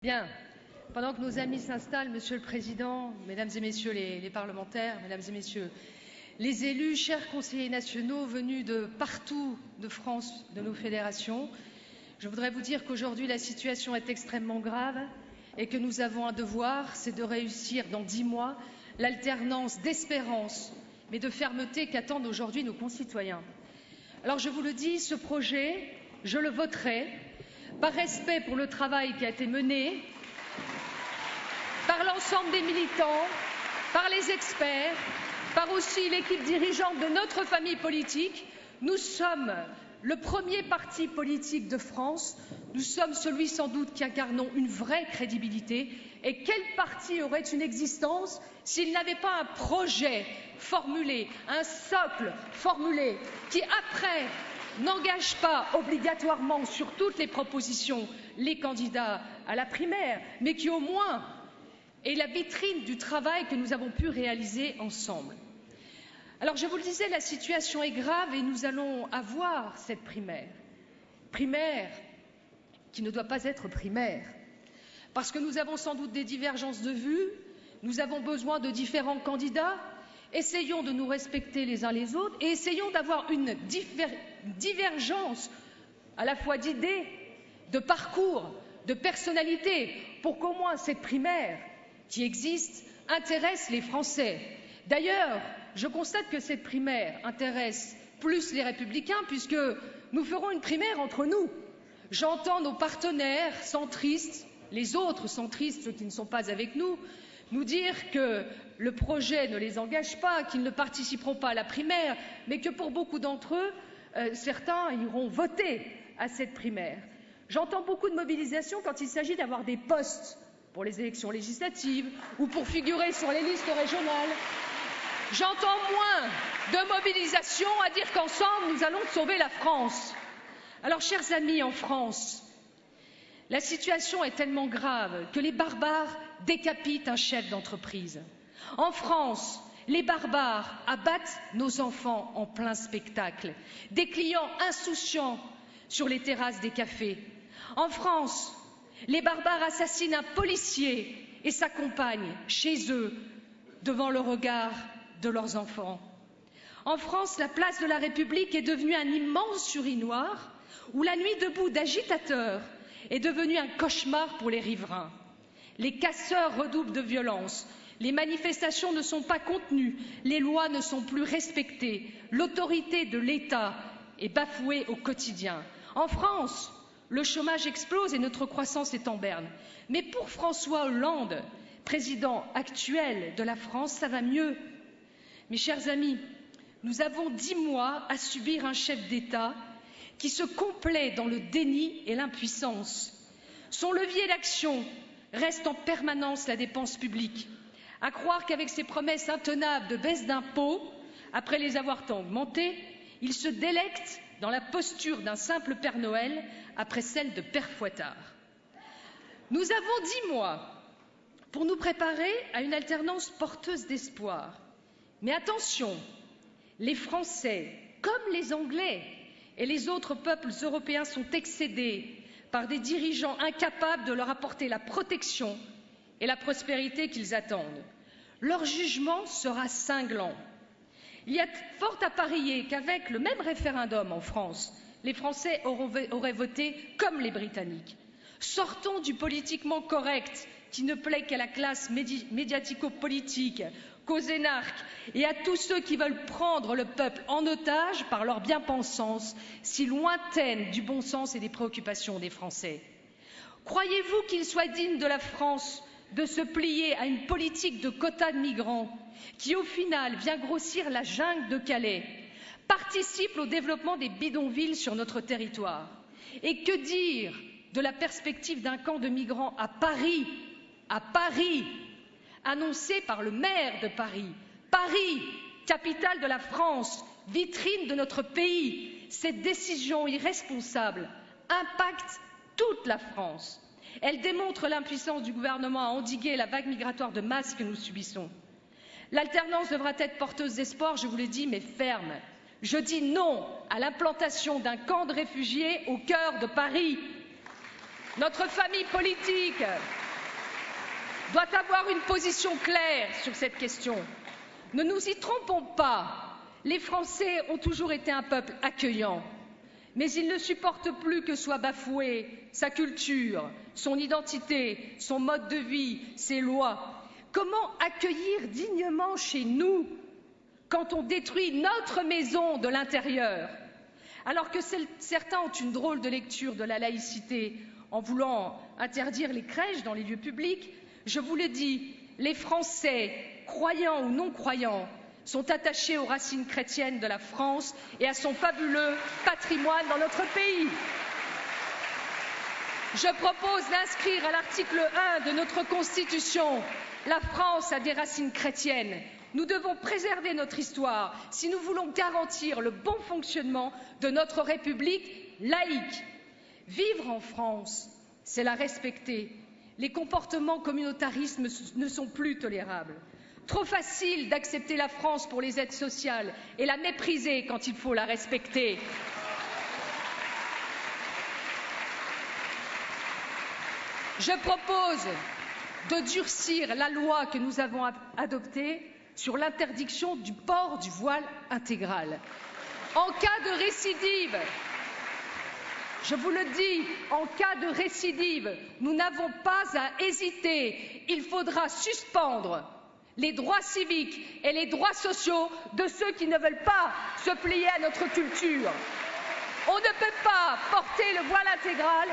Bien. Pendant que nos amis s'installent, Monsieur le Président, Mesdames et Messieurs les parlementaires, Mesdames et Messieurs les élus, chers conseillers nationaux venus de partout de France, de nos fédérations, je voudrais vous dire qu'aujourd'hui la situation est extrêmement grave et que nous avons un devoir, c'est de réussir dans 10 mois l'alternance d'espérance, mais de fermeté qu'attendent aujourd'hui nos concitoyens. Alors je vous le dis, ce projet, je le voterai par respect pour le travail qui a été mené, par l'ensemble des militants, par les experts, par aussi l'équipe dirigeante de notre famille politique. Nous sommes le premier parti politique de France, nous sommes celui sans doute qui incarnons une vraie crédibilité. Et quel parti aurait une existence s'il n'avait pas un projet formulé, un socle formulé, qui après n'engage pas obligatoirement sur toutes les propositions les candidats à la primaire, mais qui au moins est la vitrine du travail que nous avons pu réaliser ensemble. Alors je vous le disais, la situation est grave et nous allons avoir cette primaire. Primaire qui ne doit pas être primaire, parce que nous avons sans doute des divergences de vues, nous avons besoin de différents candidats. Essayons de nous respecter les uns les autres et essayons d'avoir une divergence à la fois d'idées, de parcours, de personnalités, pour qu'au moins cette primaire qui existe intéresse les Français. D'ailleurs, je constate que cette primaire intéresse plus les Républicains puisque nous ferons une primaire entre nous. J'entends nos partenaires centristes, les autres centristes, ceux qui ne sont pas avec nous dire que le projet ne les engage pas, qu'ils ne participeront pas à la primaire, mais que pour beaucoup d'entre eux, certains iront voter à cette primaire. J'entends beaucoup de mobilisation quand il s'agit d'avoir des postes pour les élections législatives ou pour figurer sur les listes régionales. J'entends moins de mobilisation à dire qu'ensemble, nous allons sauver la France. Alors, chers amis, en France, la situation est tellement grave que les barbares décapitent un chef d'entreprise. En France, les barbares abattent nos enfants en plein spectacle, des clients insouciants sur les terrasses des cafés. En France, les barbares assassinent un policier et sa compagne chez eux, devant le regard de leurs enfants. En France, la place de la République est devenue un immense urinoir où la nuit debout d'agitateurs est devenue un cauchemar pour les riverains. Les casseurs redoublent de violence, les manifestations ne sont pas contenues, les lois ne sont plus respectées, l'autorité de l'État est bafouée au quotidien. En France, le chômage explose et notre croissance est en berne. Mais pour François Hollande, président actuel de la France, ça va mieux. Mes chers amis, nous avons 10 mois à subir un chef d'État qui se complaît dans le déni et l'impuissance. Son levier d'action reste en permanence la dépense publique. À croire qu'avec ses promesses intenables de baisse d'impôts, après les avoir tant augmentés, il se délecte dans la posture d'un simple Père Noël après celle de Père Fouettard. Nous avons 10 mois pour nous préparer à une alternance porteuse d'espoir. Mais attention, les Français, comme les Anglais et les autres peuples européens sont excédés par des dirigeants incapables de leur apporter la protection et la prospérité qu'ils attendent. Leur jugement sera cinglant. Il y a fort à parier qu'avec le même référendum en France, les Français auraient voté comme les Britanniques. Sortons du politiquement correct qui ne plaît qu'à la classe médiatico-politique, qu'aux énarques et à tous ceux qui veulent prendre le peuple en otage par leur bien-pensance, si lointaine du bon sens et des préoccupations des Français. Croyez-vous qu'il soit digne de la France de se plier à une politique de quotas de migrants qui, au final, vient grossir la jungle de Calais, participe au développement des bidonvilles sur notre territoire? Et que dire de la perspective d'un camp de migrants à Paris, annoncé par le maire de Paris. Paris, capitale de la France, vitrine de notre pays. Cette décision irresponsable impacte toute la France. Elle démontre l'impuissance du gouvernement à endiguer la vague migratoire de masse que nous subissons. L'alternance devra être porteuse d'espoir, je vous l'ai dit, mais ferme. Je dis non à l'implantation d'un camp de réfugiés au cœur de Paris. Notre famille politique doit avoir une position claire sur cette question. Ne nous y trompons pas, les Français ont toujours été un peuple accueillant, mais ils ne supportent plus que soit bafouée sa culture, son identité, son mode de vie, ses lois. Comment accueillir dignement chez nous quand on détruit notre maison de l'intérieur? Alors que certains ont une drôle de lecture de la laïcité en voulant interdire les crèches dans les lieux publics, je vous le dis, les Français, croyants ou non croyants, sont attachés aux racines chrétiennes de la France et à son fabuleux patrimoine dans notre pays. Je propose d'inscrire à l'article 1 de notre Constitution « La France a des racines chrétiennes ». Nous devons préserver notre histoire si nous voulons garantir le bon fonctionnement de notre République laïque. Vivre en France, c'est la respecter. Les comportements communautaristes ne sont plus tolérables. Trop facile d'accepter la France pour les aides sociales et la mépriser quand il faut la respecter. Je propose de durcir la loi que nous avons adoptée sur l'interdiction du port du voile intégral. En cas de récidive, je vous le dis, en cas de récidive, nous n'avons pas à hésiter. Il faudra suspendre les droits civiques et les droits sociaux de ceux qui ne veulent pas se plier à notre culture. On ne peut pas porter le voile intégral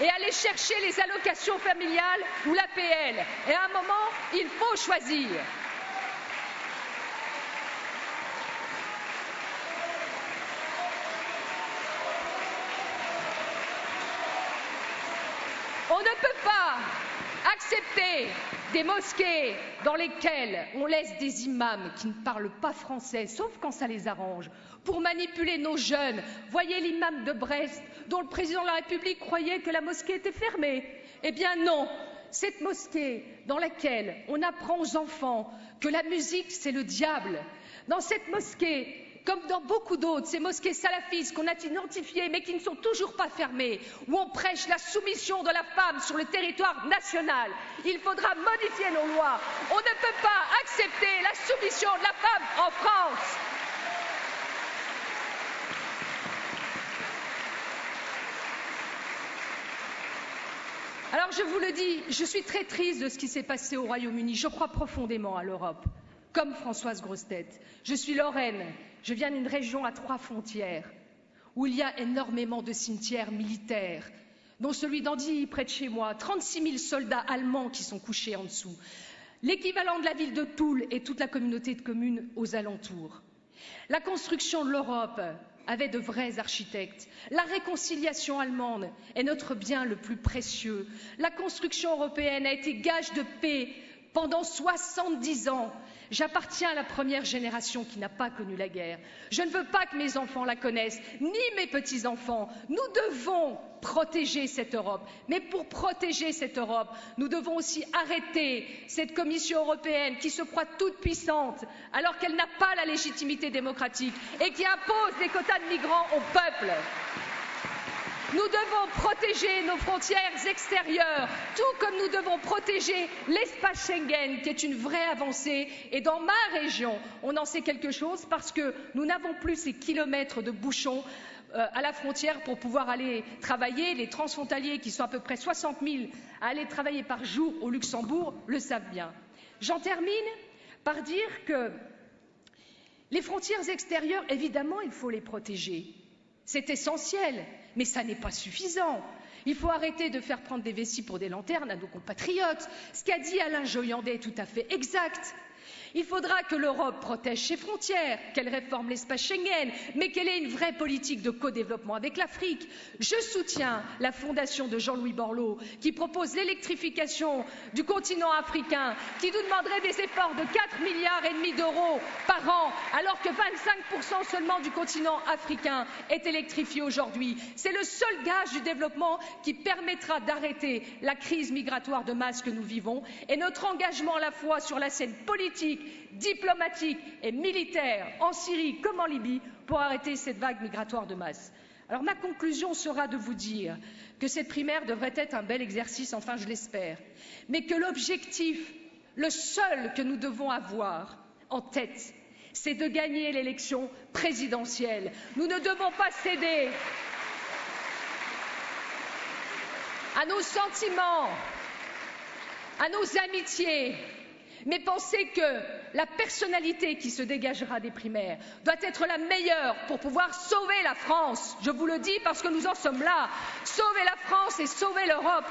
et aller chercher les allocations familiales ou l'APL. Et à un moment, il faut choisir. On ne peut pas accepter des mosquées dans lesquelles on laisse des imams qui ne parlent pas français, sauf quand ça les arrange, pour manipuler nos jeunes. Voyez l'imam de Brest, dont le président de la République croyait que la mosquée était fermée. Eh bien non, cette mosquée dans laquelle on apprend aux enfants que la musique c'est le diable, dans cette mosquée, comme dans beaucoup d'autres, ces mosquées salafistes qu'on a identifiées mais qui ne sont toujours pas fermées, où on prêche la soumission de la femme sur le territoire national. Il faudra modifier nos lois. On ne peut pas accepter la soumission de la femme en France. Alors je vous le dis, je suis très triste de ce qui s'est passé au Royaume-Uni. Je crois profondément à l'Europe, comme Françoise Grossetête. Je suis lorraine. Je viens d'une région à 3 frontières, où il y a énormément de cimetières militaires, dont celui d'Andilly, près de chez moi, 36 000 soldats allemands qui sont couchés en dessous, l'équivalent de la ville de Toul et toute la communauté de communes aux alentours. La construction de l'Europe avait de vrais architectes. La réconciliation allemande est notre bien le plus précieux. La construction européenne a été gage de paix pendant 70 ans. J'appartiens à la première génération qui n'a pas connu la guerre. Je ne veux pas que mes enfants la connaissent, ni mes petits-enfants. Nous devons protéger cette Europe. Mais pour protéger cette Europe, nous devons aussi arrêter cette Commission européenne qui se croit toute puissante alors qu'elle n'a pas la légitimité démocratique et qui impose des quotas de migrants au peuple. Nous devons protéger nos frontières extérieures, tout comme nous devons protéger l'espace Schengen, qui est une vraie avancée. Et dans ma région, on en sait quelque chose parce que nous n'avons plus ces kilomètres de bouchons à la frontière pour pouvoir aller travailler. Les transfrontaliers, qui sont à peu près 60 000 à aller travailler par jour au Luxembourg, le savent bien. J'en termine par dire que les frontières extérieures, évidemment, il faut les protéger. C'est essentiel, mais ça n'est pas suffisant. Il faut arrêter de faire prendre des vessies pour des lanternes à nos compatriotes. Ce qu'a dit Alain Joyandet est tout à fait exact. Il faudra que l'Europe protège ses frontières, qu'elle réforme l'espace Schengen, mais qu'elle ait une vraie politique de co-développement avec l'Afrique. Je soutiens la fondation de Jean-Louis Borloo, qui propose l'électrification du continent africain, qui nous demanderait des efforts de 4,5 milliards d'euros par an, alors que 25% seulement du continent africain est électrifié aujourd'hui. C'est le seul gage du développement qui permettra d'arrêter la crise migratoire de masse que nous vivons, et notre engagement à la fois sur la scène politique, diplomatique et militaire en Syrie comme en Libye pour arrêter cette vague migratoire de masse. Alors ma conclusion sera de vous dire que cette primaire devrait être un bel exercice, enfin je l'espère, mais que l'objectif, le seul que nous devons avoir en tête, c'est de gagner l'élection présidentielle. Nous ne devons pas céder à nos sentiments, à nos amitiés, mais penser que la personnalité qui se dégagera des primaires doit être la meilleure pour pouvoir sauver la France. Je vous le dis parce que nous en sommes là. Sauver la France et sauver l'Europe.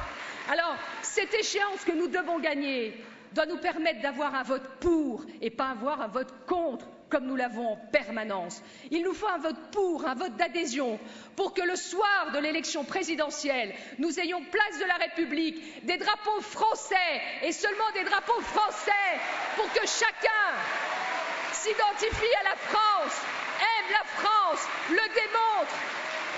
Alors, cette échéance que nous devons gagner doit nous permettre d'avoir un vote pour et pas avoir un vote contre, comme nous l'avons en permanence. Il nous faut un vote pour, un vote d'adhésion, pour que le soir de l'élection présidentielle, nous ayons place de la République, des drapeaux français et seulement des drapeaux français, pour que chacun s'identifie à la France, aime la France, le démontre,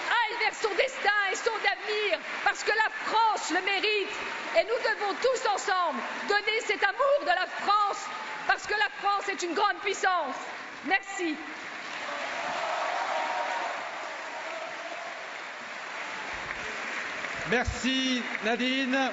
aille vers son destin et son avenir, parce que la France le mérite. Et nous devons tous ensemble donner cet amour de la France, parce que la France est une grande puissance. Merci. Merci Nadine.